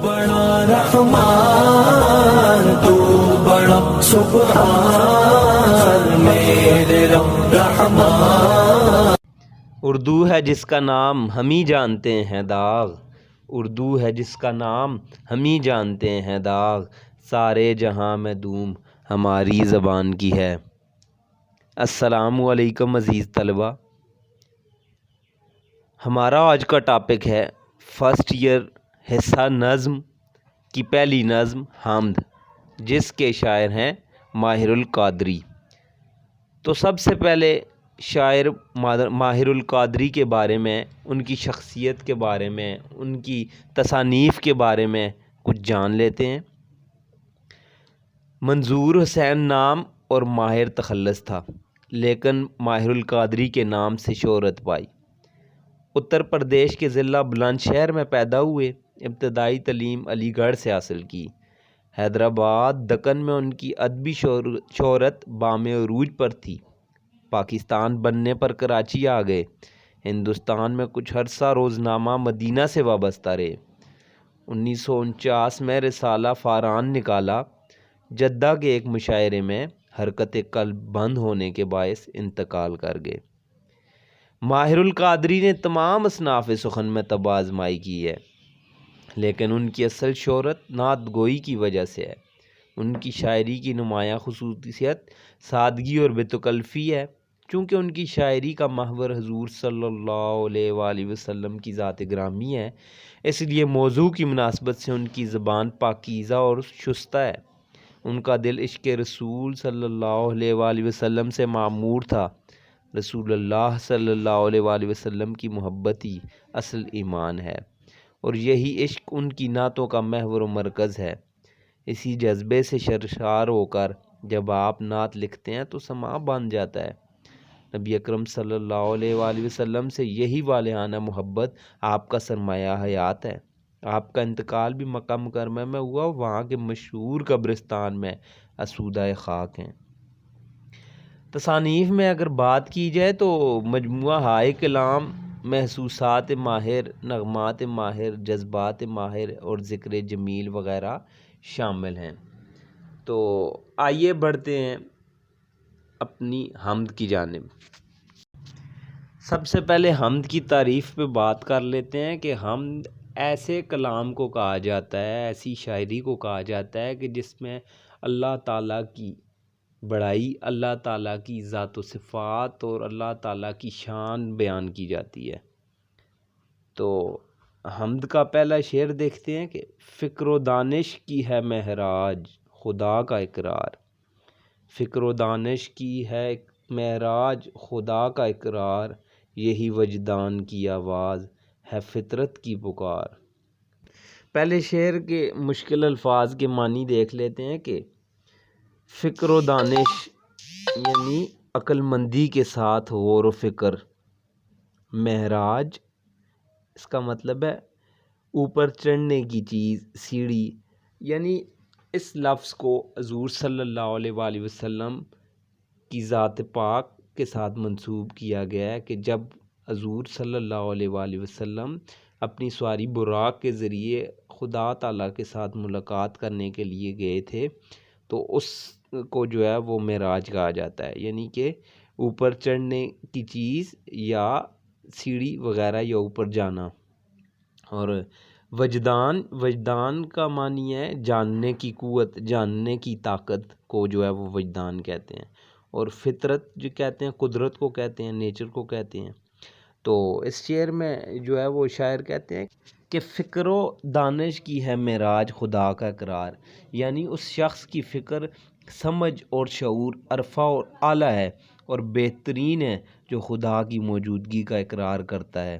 بڑا رحمان تو بڑا سبحان میرے رب رحمان۔ اردو ہے جس کا نام ہم ہی جانتے ہیں داغ، اردو ہے جس کا نام ہم ہی جانتے ہیں داغ، سارے جہاں میں دھوم ہماری زبان کی ہے۔ السلام علیکم عزیز طلبہ، ہمارا آج کا ٹاپک ہے فرسٹ ایئر حصہ نظم کی پہلی نظم حمد، جس کے شاعر ہیں ماہر القادری۔ تو سب سے پہلے شاعر ماہر القادری کے بارے میں، ان کی شخصیت کے بارے میں، ان کی تصانیف کے بارے میں کچھ جان لیتے ہیں۔ منظور حسین نام اور ماہر تخلص تھا، لیکن ماہر القادری کے نام سے شہرت پائی۔ اتر پردیش کے ضلع بلند شہر میں پیدا ہوئے، ابتدائی تعلیم علی گڑھ سے حاصل کی۔ حیدرآباد دکن میں ان کی ادبی شہرت بام عروج پر تھی۔ پاکستان بننے پر کراچی آ گئے۔ ہندوستان میں کچھ عرصہ روزنامہ مدینہ سے وابستہ رہے۔ 1949 میں رسالہ فاران نکالا۔ جدہ کے ایک مشاعرے میں حرکت قلب بند ہونے کے باعث انتقال کر گئے۔ ماہر القادری نے تمام اصناف سخن میں طب آزمائی کی ہے، لیکن ان کی اصل شہرت نعت گوئی کی وجہ سے ہے۔ ان کی شاعری کی نمایاں خصوصیت سادگی اور بے تکلفی ہے۔ چونکہ ان کی شاعری کا محور حضور صلی اللہ علیہ وآلہ وسلم کی ذات گرامی ہے، اس لیے موضوع کی مناسبت سے ان کی زبان پاکیزہ اور شستہ ہے۔ ان کا دل عشق رسول صلی اللہ علیہ وآلہ وسلم سے معمور تھا۔ رسول اللہ صلی اللہ علیہ وآلہ وسلم کی محبت ہی اصل ایمان ہے، اور یہی عشق ان کی نعتوں کا محور و مرکز ہے۔ اسی جذبے سے سرشار ہو کر جب آپ نعت لکھتے ہیں تو سماع بن جاتا ہے۔ نبی اکرم صلی اللہ علیہ وآلہ وسلم سے یہی والہانہ محبت آپ کا سرمایہ حیات ہے۔ آپ کا انتقال بھی مکہ مکرمہ میں ہوا، وہاں کے مشہور قبرستان میں آسودہ خاک ہیں۔ تصانیف میں اگر بات کی جائے تو مجموعہ ہائے کلام، محسوسات ماہر، نغمات ماہر، جذبات ماہر اور ذکر جمیل وغیرہ شامل ہیں۔ تو آئیے بڑھتے ہیں اپنی حمد کی جانب۔ سب سے پہلے حمد کی تعریف پہ بات کر لیتے ہیں کہ حمد ایسے کلام کو کہا جاتا ہے، ایسی شاعری کو کہا جاتا ہے کہ جس میں اللہ تعالیٰ کی بڑائی، اللہ تعالیٰ کی ذات و صفات اور اللہ تعالیٰ کی شان بیان کی جاتی ہے۔ تو حمد کا پہلا شعر دیکھتے ہیں کہ فکر و دانش کی ہے معراج خدا کا اقرار، فکر و دانش کی ہے معراج خدا کا اقرار، یہی وجدان کی آواز ہے فطرت کی پکار۔ پہلے شعر کے مشکل الفاظ کے معنی دیکھ لیتے ہیں کہ فکر و دانش یعنی عقل مندی کے ساتھ غور و فکر، معراج اس کا مطلب ہے اوپر چڑھنے کی چیز، سیڑھی، یعنی اس لفظ کو حضور صلی اللہ علیہ وآلہ وسلم کی ذات پاک کے ساتھ منسوب کیا گیا ہے کہ جب حضور صلی اللہ علیہ وآلہ وسلم اپنی سواری براق کے ذریعے خدا تعالیٰ کے ساتھ ملاقات کرنے کے لیے گئے تھے، تو اس کو جو ہے وہ معراج کہا جاتا ہے، یعنی کہ اوپر چڑھنے کی چیز یا سیڑھی وغیرہ یا اوپر جانا۔ اور وجدان کا معنی ہے جاننے کی قوت، جاننے کی طاقت کو جو ہے وہ وجدان کہتے ہیں، اور فطرت جو کہتے ہیں قدرت کو کہتے ہیں، نیچر کو کہتے ہیں۔ تو اس شعر میں جو ہے وہ شاعر کہتے ہیں کہ فکر و دانش کی ہے معراج خدا کا اقرار، یعنی اس شخص کی فکر، سمجھ اور شعور عرفہ اور اعلیٰ ہے اور بہترین ہے جو خدا کی موجودگی کا اقرار کرتا ہے۔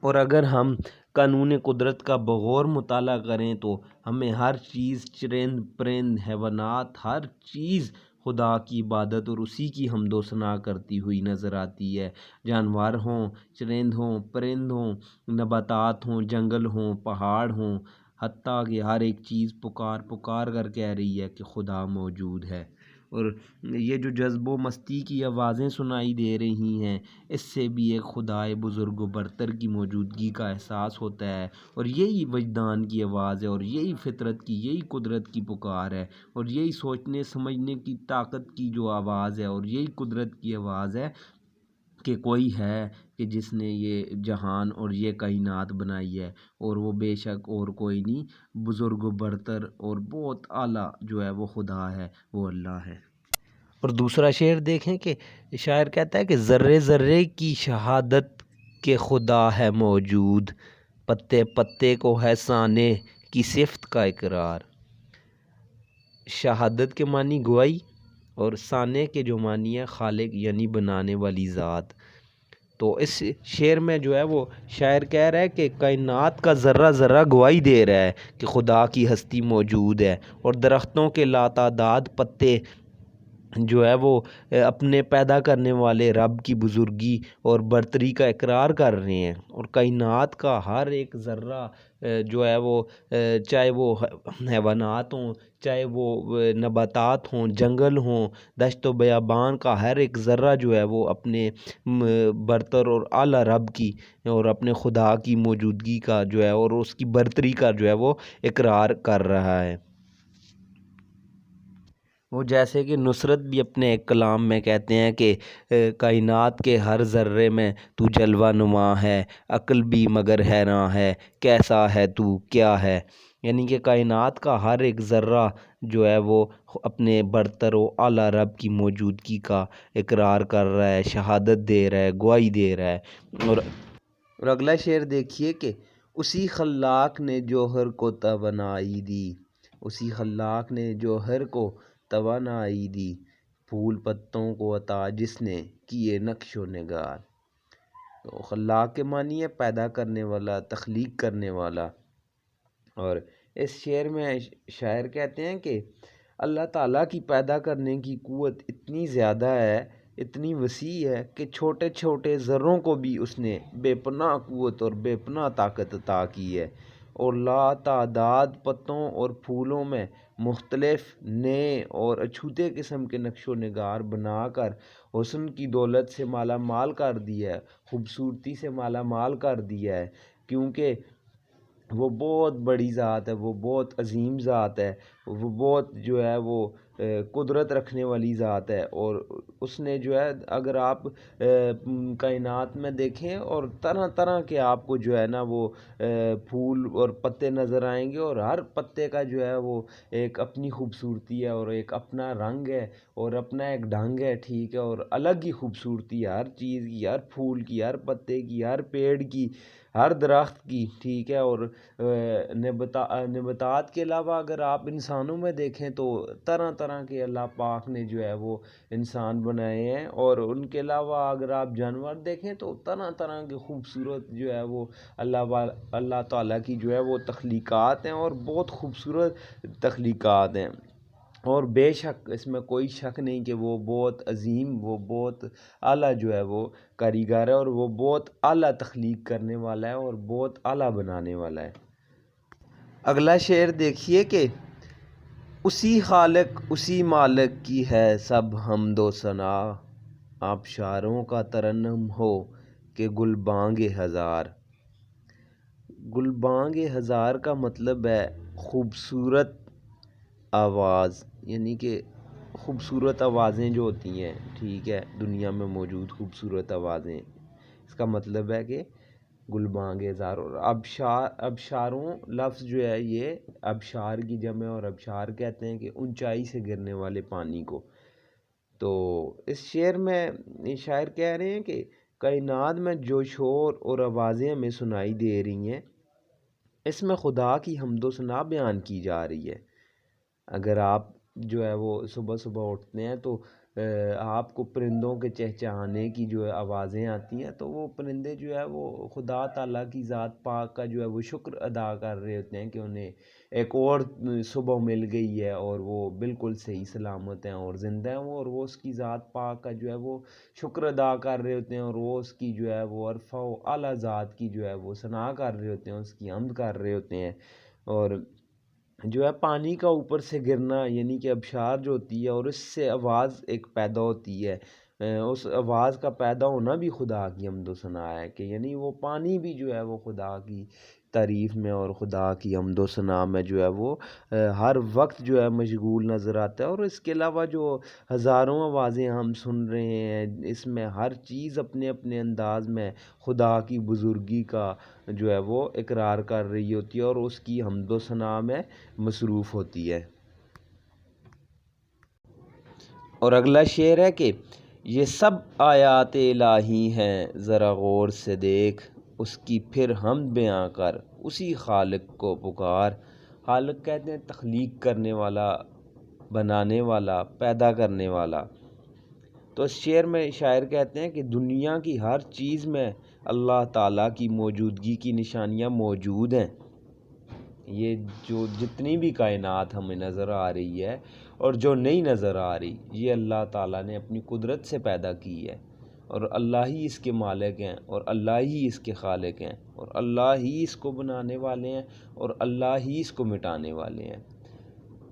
اور اگر ہم قانون قدرت کا بغور مطالعہ کریں تو ہمیں ہر چیز، چرند پرند حیوانات، ہر چیز خدا کی عبادت اور اسی کی حمد و ثنا کرتی ہوئی نظر آتی ہے۔ جانور ہوں، چرند ہوں، پرند ہوں، نباتات ہوں، جنگل ہوں، پہاڑ ہوں، حتیٰ کہ ہر ایک چیز پکار پکار کر کہہ رہی ہے کہ خدا موجود ہے۔ اور یہ جو جذب و مستی کی آوازیں سنائی دے رہی ہیں، اس سے بھی ایک خدائے بزرگ و برتر کی موجودگی کا احساس ہوتا ہے، اور یہی وجدان کی آواز ہے، اور یہی فطرت کی، یہی قدرت کی پکار ہے، اور یہی سوچنے سمجھنے کی طاقت کی جو آواز ہے، اور یہی قدرت کی آواز ہے کہ کوئی ہے کہ جس نے یہ جہان اور یہ کائنات بنائی ہے، اور وہ بے شک اور کوئی نہیں، بزرگ و برتر اور بہت اعلیٰ جو ہے وہ خدا ہے، وہ اللہ ہے۔ اور دوسرا شعر دیکھیں کہ شاعر کہتا ہے کہ ذرے ذرے کی شہادت کہ خدا ہے موجود، پتے پتے کو ہے سانے کی صفت کا اقرار۔ شہادت کے معنی گواہی، اور سانے کے جو معنی ہے خالق یعنی بنانے والی ذات۔ تو اس شعر میں جو ہے وہ شاعر کہہ رہا ہے کہ کائنات کا ذرہ ذرہ گواہی دے رہا ہے کہ خدا کی ہستی موجود ہے، اور درختوں کے لاتعداد پتے جو ہے وہ اپنے پیدا کرنے والے رب کی بزرگی اور برتری کا اقرار کر رہے ہیں، اور کائنات کا ہر ایک ذرہ جو ہے وہ چاہے وہ حیوانات ہوں، چاہے وہ نباتات ہوں، جنگل ہوں، دشت و بیابان کا ہر ایک ذرہ جو ہے وہ اپنے برتر اور اعلیٰ رب کی اور اپنے خدا کی موجودگی کا جو ہے اور اس کی برتری کا جو ہے وہ اقرار کر رہا ہے۔ وہ جیسے کہ نصرت بھی اپنے ایک کلام میں کہتے ہیں کہ کائنات کے ہر ذرے میں تو جلوہ نما ہے، عقل بھی مگر حیراں ہے، کیسا ہے تو کیا ہے۔ یعنی کہ کائنات کا ہر ایک ذرہ جو ہے وہ اپنے برتر و اعلیٰ رب کی موجودگی کا اقرار کر رہا ہے، شہادت دے رہا ہے، گواہی دے رہا ہے۔ اور اگلا شعر دیکھیے کہ اسی خلاق نے جوہر کو توانائی دی، اسی خلاق نے جوہر کو توانائی دی، پھول پتوں کو عطا جس نے کیے نقش و نگار۔ تو خلاق کے معنی ہے پیدا کرنے والا، تخلیق کرنے والا۔ اور اس شعر میں شاعر کہتے ہیں کہ اللہ تعالیٰ کی پیدا کرنے کی قوت اتنی زیادہ ہے، اتنی وسیع ہے کہ چھوٹے چھوٹے ذروں کو بھی اس نے بے پناہ قوت اور بے پناہ طاقت عطا کی ہے، اور لا تعداد پتوں اور پھولوں میں مختلف نئے اور اچھوتے قسم کے نقش و نگار بنا کر حسن کی دولت سے مالا مال کر دیا ہے، خوبصورتی سے مالا مال کر دیا ہے، کیونکہ وہ بہت بڑی ذات ہے، وہ بہت عظیم ذات ہے، وہ بہت جو ہے وہ قدرت رکھنے والی ذات ہے۔ اور اس نے جو ہے اگر آپ کائنات میں دیکھیں اور طرح طرح کے آپ کو جو ہے نا وہ پھول اور پتے نظر آئیں گے، اور ہر پتے کا جو ہے وہ ایک اپنی خوبصورتی ہے اور ایک اپنا رنگ ہے اور اپنا ایک ڈھنگ ہے، ٹھیک ہے، اور الگ ہی خوبصورتی ہے ہر چیز کی، ہر پھول کی، ہر پتے کی، ہر پیڑ کی، ہر درخت کی، ٹھیک ہے۔ اور نباتات کے علاوہ اگر آپ انسانوں میں دیکھیں تو طرح طرح کے اللہ پاک نے جو ہے وہ انسان بنائے ہیں، اور ان کے علاوہ اگر آپ جانور دیکھیں تو طرح طرح کے خوبصورت جو ہے وہ اللہ تعالیٰ کی جو ہے وہ تخلیقات ہیں، اور بہت خوبصورت تخلیقات ہیں، اور بے شک اس میں کوئی شک نہیں کہ وہ بہت عظیم، وہ بہت اعلیٰ جو ہے وہ کاریگر ہے، اور وہ بہت اعلیٰ تخلیق کرنے والا ہے اور بہت اعلیٰ بنانے والا ہے۔ اگلا شعر دیکھیے کہ اسی خالق اسی مالک کی ہے سب حمد و ثنا، آبشاروں کا ترنم ہو کہ گل بانگ ہزار۔ گل بانگ ہزار کا مطلب ہے خوبصورت آواز، یعنی کہ خوبصورت آوازیں جو ہوتی ہیں، ٹھیک ہے، دنیا میں موجود خوبصورت آوازیں، اس کا مطلب ہے کہ گل بانگ ہزار۔ اور ابشاروں لفظ جو ہے یہ ابشار کی جمع، اور ابشار کہتے ہیں کہ اونچائی سے گرنے والے پانی کو۔ تو اس شعر میں شاعر کہہ رہے ہیں کہ کائنات میں جو شور اور آوازیں ہمیں سنائی دے رہی ہیں، اس میں خدا کی حمد و ثنا بیان کی جا رہی ہے۔ اگر آپ جو ہے وہ صبح صبح اٹھتے ہیں تو آپ کو پرندوں کے چہچہانے کی جو ہے آوازیں آتی ہیں، تو وہ پرندے جو ہے وہ خدا تعالیٰ کی ذات پاک کا جو ہے وہ شکر ادا کر رہے ہوتے ہیں کہ انہیں ایک اور صبح مل گئی ہے، اور وہ بالکل صحیح سلامت ہیں اور زندہ ہیں وہ، اور وہ اس کی ذات پاک کا جو ہے وہ شکر ادا کر رہے ہوتے ہیں، اور وہ اس کی جو ہے وہ عرفہ و اعلیٰ ذات کی جو ہے وہ ثنا کر رہے ہوتے ہیں، اس کی حمد کر رہے ہوتے ہیں۔ اور جو ہے پانی کا اوپر سے گرنا یعنی کہ ابشار جو ہوتی ہے اور اس سے آواز ایک پیدا ہوتی ہے، اس آواز کا پیدا ہونا بھی خدا کی حمد و ثنا ہے کہ یعنی وہ پانی بھی جو ہے وہ خدا کی تعریف میں اور خدا کی حمد و ثنا میں جو ہے وہ ہر وقت جو ہے مشغول نظر آتا ہے۔ اور اس کے علاوہ جو ہزاروں آوازیں ہم سن رہے ہیں، اس میں ہر چیز اپنے اپنے انداز میں خدا کی بزرگی کا جو ہے وہ اقرار کر رہی ہوتی ہے اور اس کی حمد و ثنا میں مصروف ہوتی ہے۔ اور اگلا شعر ہے کہ یہ سب آیات الہی ہیں، ذرا غور سے دیکھ، اس کی پھر حمد بیاں کر، اسی خالق کو پکار۔ خالق کہتے ہیں تخلیق کرنے والا، بنانے والا، پیدا کرنے والا۔ تو اس شعر میں شاعر کہتے ہیں کہ دنیا کی ہر چیز میں اللہ تعالیٰ کی موجودگی کی نشانیاں موجود ہیں۔ یہ جو جتنی بھی کائنات ہمیں نظر آ رہی ہے اور جو نہیں نظر آ رہی، یہ اللہ تعالیٰ نے اپنی قدرت سے پیدا کی ہے، اور اللہ ہی اس کے مالک ہیں اور اللہ ہی اس کے خالق ہیں اور اللہ ہی اس کو بنانے والے ہیں اور اللہ ہی اس کو مٹانے والے ہیں۔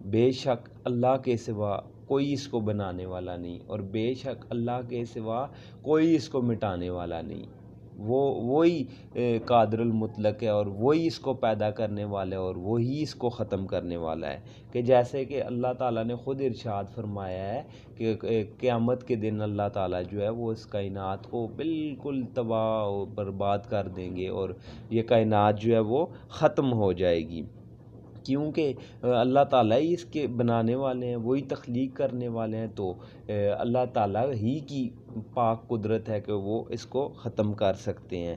بے شک اللہ کے سوا کوئی اس کو بنانے والا نہیں اور بے شک اللہ کے سوا کوئی اس کو مٹانے والا نہیں۔ وہی قادر المطلق ہے اور وہی اس کو پیدا کرنے والا ہے اور وہی اس کو ختم کرنے والا ہے، کہ جیسے کہ اللہ تعالیٰ نے خود ارشاد فرمایا ہے کہ قیامت کے دن اللہ تعالیٰ جو ہے وہ اس کائنات کو بالکل تباہ و برباد کر دیں گے اور یہ کائنات جو ہے وہ ختم ہو جائے گی، کیونکہ اللہ تعالیٰ ہی اس کے بنانے والے ہیں، وہی تخلیق کرنے والے ہیں۔ تو اللہ تعالیٰ ہی کی پاک قدرت ہے کہ وہ اس کو ختم کر سکتے ہیں۔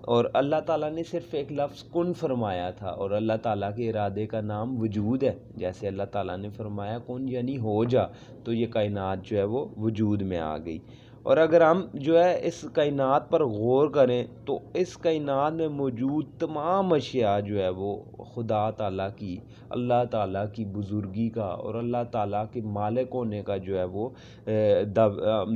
اور اللہ تعالیٰ نے صرف ایک لفظ کن فرمایا تھا اور اللہ تعالیٰ کے ارادے کا نام وجود ہے۔ جیسے اللہ تعالیٰ نے فرمایا کن یعنی ہو جا، تو یہ کائنات جو ہے وہ وجود میں آ گئی۔ اور اگر ہم جو ہے اس کائنات پر غور کریں تو اس کائنات میں موجود تمام اشیاء جو ہے وہ خدا تعالیٰ کی، اللہ تعالیٰ کی بزرگی کا اور اللہ تعالیٰ کے مالک ہونے کا جو ہے وہ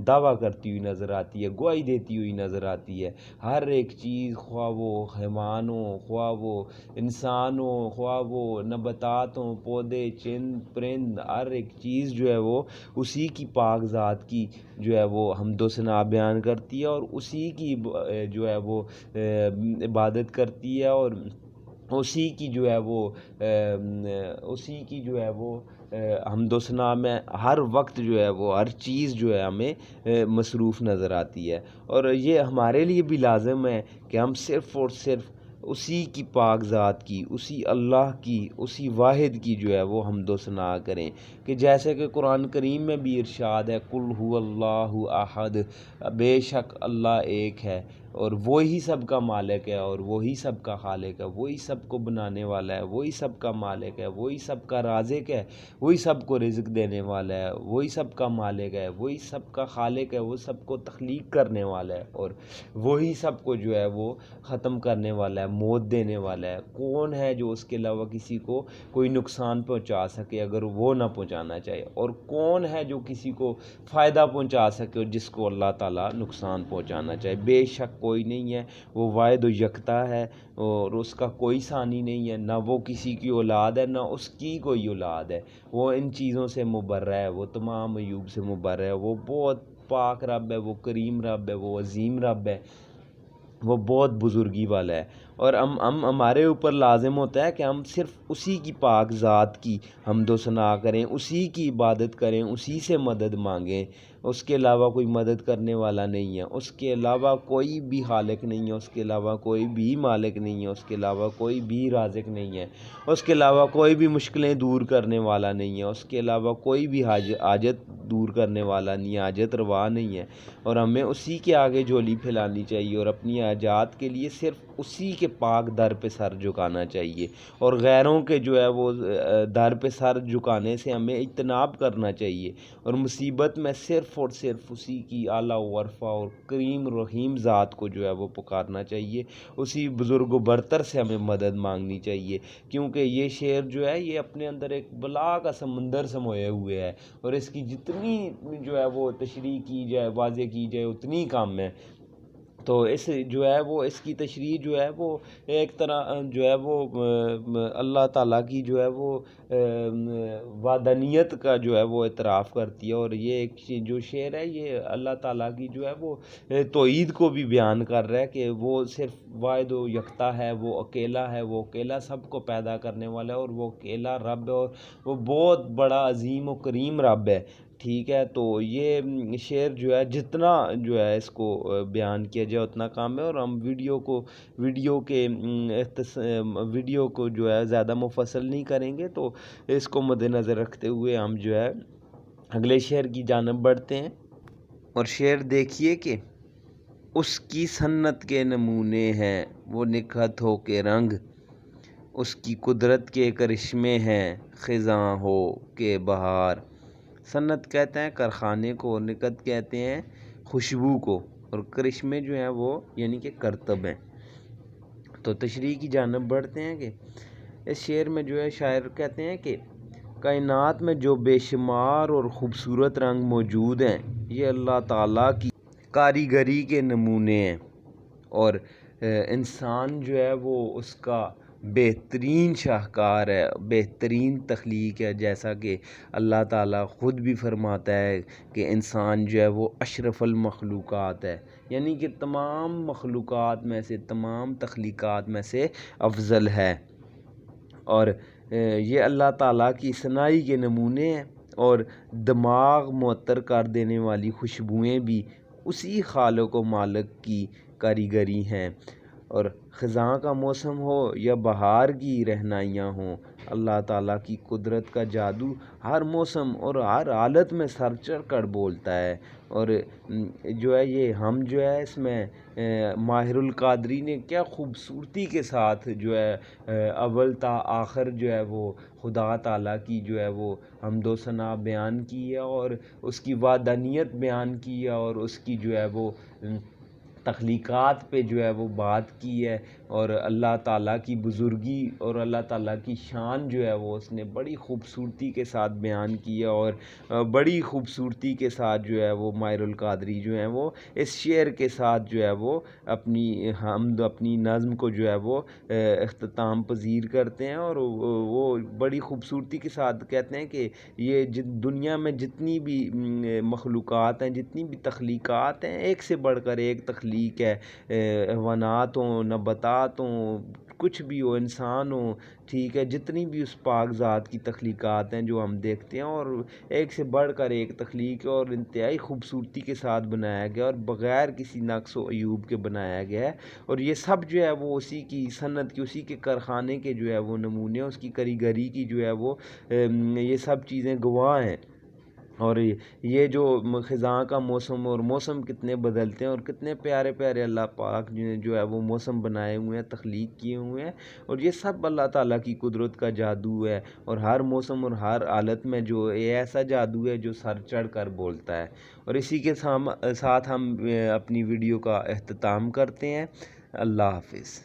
دعویٰ کرتی ہوئی نظر آتی ہے، گواہی دیتی ہوئی نظر آتی ہے۔ ہر ایک چیز، خواہ وہ حیوان ہو، خواہ وہ انسان ہو، خواہ وہ نباتات ہوں، پودے، چند پرند، ہر ایک چیز جو ہے وہ اسی کی پاک ذات کی جو ہے وہ حمد و ثنا بیان کرتی ہے اور اسی کی جو ہے وہ عبادت کرتی ہے اور اسی کی جو ہے وہ حمد و ثنا میں ہر وقت جو ہے وہ ہر چیز جو ہے ہمیں مصروف نظر آتی ہے۔ اور یہ ہمارے لیے بھی لازم ہے کہ ہم صرف اور صرف اسی کی پاک ذات کی، اسی اللہ کی، اسی واحد کی جو ہے وہ حمد و ثنا کریں، کہ جیسے کہ قرآن کریم میں بھی ارشاد ہے قل هو اللہ احد، بے شک اللہ ایک ہے اور وہی سب کا مالک ہے اور وہی سب کا خالق ہے، وہی سب کو بنانے والا ہے، وہی سب کا مالک ہے، وہی سب کا رازق ہے، وہی سب کو رزق دینے والا ہے، وہی سب کا مالک ہے، وہی سب کا خالق ہے، وہ سب کو تخلیق کرنے والا ہے اور وہی سب کو جو ہے وہ ختم کرنے والا ہے، موت دینے والا ہے۔ کون ہے جو اس کے علاوہ کسی کو کوئی نقصان پہنچا سکے اگر وہ نہ پہنچانا چاہے، اور کون ہے جو کسی کو فائدہ پہنچا سکے اور جس کو اللہ تعالیٰ نقصان پہنچانا چاہے؟ بے شک کوئی نہیں ہے، وہ واحد و یکتا ہے اور اس کا کوئی ثانی نہیں ہے، نہ وہ کسی کی اولاد ہے نہ اس کی کوئی اولاد ہے، وہ ان چیزوں سے مبرہ ہے، وہ تمام عیوب سے مبرہ ہے، وہ بہت پاک رب ہے، وہ کریم رب ہے، وہ عظیم رب ہے، وہ بہت بزرگی والا ہے۔ اور ہمارے اوپر لازم ہوتا ہے کہ ہم صرف اسی کی پاک ذات کی حمد و ثنا کریں، اسی کی عبادت کریں، اسی سے مدد مانگیں۔ اس کے علاوہ کوئی مدد کرنے والا نہیں ہے، اس کے علاوہ کوئی بھی خالق نہیں ہے، اس کے علاوہ کوئی بھی مالک نہیں ہے، اس کے علاوہ کوئی بھی رازق نہیں ہے، اس کے علاوہ کوئی بھی مشکلیں دور کرنے والا نہیں ہے، اس کے علاوہ کوئی بھی حاجت دور کرنے والا نہیں ہے، حاجت روا نہیں ہے، اور ہمیں اسی کے آگے جھولی پھیلانی چاہیے اور اپنی حاجات کے لیے صرف اسی کے پاک در پہ سر جھکانا چاہیے، اور غیروں کے جو ہے وہ در پہ سر جھکانے سے ہمیں اجتناب کرنا چاہیے، اور مصیبت میں صرف اور صرف اسی کی اعلیٰ و عرفہ اور کریم رحیم ذات کو جو ہے وہ پکارنا چاہیے، اسی بزرگ و برتر سے ہمیں مدد مانگنی چاہیے، کیونکہ یہ شعر جو ہے یہ اپنے اندر ایک بلا کا سمندر سموئے ہوئے ہے اور اس کی جتنی جو ہے وہ تشریح کی جائے، واضح کی جائے اتنی کم ہے، تو اس جو ہے وہ اس کی تشریح جو ہے وہ ایک طرح جو ہے وہ اللہ تعالیٰ کی جو ہے وہ وحدانیت کا جو ہے وہ اعتراف کرتی ہے، اور یہ ایک جو شعر ہے یہ اللہ تعالیٰ کی جو ہے وہ توحید کو بھی بیان کر رہا ہے کہ وہ صرف واحد و یکتا ہے، وہ اکیلا سب کو پیدا کرنے والا ہے، اور وہ اکیلا رب ہے، اور وہ بہت بڑا عظیم و کریم رب ہے، ٹھیک ہے۔ تو یہ شعر جو ہے جتنا جو ہے اس کو بیان کیا جائے اتنا کام ہے، اور ہم ویڈیو کو جو ہے زیادہ مفصل نہیں کریں گے، تو اس کو مد نظر رکھتے ہوئے ہم جو ہے اگلے شعر کی جانب بڑھتے ہیں، اور شعر دیکھیے کہ اس کی سنت کے نمونے ہیں وہ نکھت ہو کے رنگ، اس کی قدرت کے کرشمے ہیں خزاں ہو کے بہار۔ سنت کہتے ہیں کارخانے کو، نکت کہتے ہیں خوشبو کو، اور کرشمے جو ہیں وہ یعنی کہ کرتب ہیں۔ تو تشریح کی جانب بڑھتے ہیں کہ اس شعر میں جو ہے شاعر کہتے ہیں کہ کائنات میں جو بے شمار اور خوبصورت رنگ موجود ہیں یہ اللہ تعالیٰ کی کاریگری کے نمونے ہیں، اور انسان جو ہے وہ اس کا بہترین شاہکار ہے، بہترین تخلیق ہے، جیسا کہ اللہ تعالیٰ خود بھی فرماتا ہے کہ انسان جو ہے وہ اشرف المخلوقات ہے، یعنی کہ تمام مخلوقات میں سے، تمام تخلیقات میں سے افضل ہے، اور یہ اللہ تعالیٰ کی ثنائی کے نمونے ہیں، اور دماغ معطر کر دینے والی خوشبوئیں بھی اسی خالق و مالک کی کاریگری ہیں، اور خزاں کا موسم ہو یا بہار کی رہنائیاں ہوں، اللہ تعالیٰ کی قدرت کا جادو ہر موسم اور ہر حالت میں سر چڑھ کر بولتا ہے، اور جو ہے یہ ہم جو ہے اس میں ماہر القادری نے کیا خوبصورتی کے ساتھ جو ہے اول تا آخر جو ہے وہ خدا تعالیٰ کی جو ہے وہ حمد و ثنا بیان کی ہے، اور اس کی وحدانیت بیان کی ہے، اور اس کی جو ہے وہ تخلیقات پہ جو ہے وہ بات کی ہے، اور اللہ تعالیٰ کی بزرگی اور اللہ تعالیٰ کی شان جو ہے وہ اس نے بڑی خوبصورتی کے ساتھ بیان کی ہے، اور بڑی خوبصورتی کے ساتھ جو ہے وہ ماہر القادری جو ہیں وہ اس شعر کے ساتھ جو ہے وہ اپنی حمد، اپنی نظم کو جو ہے وہ اختتام پذیر کرتے ہیں، اور وہ بڑی خوبصورتی کے ساتھ کہتے ہیں کہ یہ دنیا میں جتنی بھی مخلوقات ہیں، جتنی بھی تخلیقات ہیں، ایک سے بڑھ کر ایک تخلیق ہے، حیوانات ہوں، نباتات ہوں، کچھ بھی ہو، انسان ہو، ٹھیک ہے، جتنی بھی اس پاک ذات کی تخلیقات ہیں جو ہم دیکھتے ہیں، اور ایک سے بڑھ کر ایک تخلیق ہے، اور انتہائی خوبصورتی کے ساتھ بنایا گیا، اور بغیر کسی نقص و عیوب کے بنایا گیا ہے، اور یہ سب جو ہے وہ اسی کی صنعت کی، اسی کے کارخانے کے جو ہے وہ نمونے، اس کی کاریگری کی جو ہے وہ یہ سب چیزیں گواہ ہیں، اور یہ جو خزاں کا موسم، اور موسم کتنے بدلتے ہیں، اور کتنے پیارے پیارے اللہ پاک جو ہے وہ موسم بنائے ہوئے ہیں، تخلیق کیے ہوئے ہیں، اور یہ سب اللہ تعالیٰ کی قدرت کا جادو ہے، اور ہر موسم اور ہر حالت میں جو یہ ایسا جادو ہے جو سر چڑھ کر بولتا ہے۔ اور اسی کے ساتھ ہم اپنی ویڈیو کا اختتام کرتے ہیں۔ اللہ حافظ۔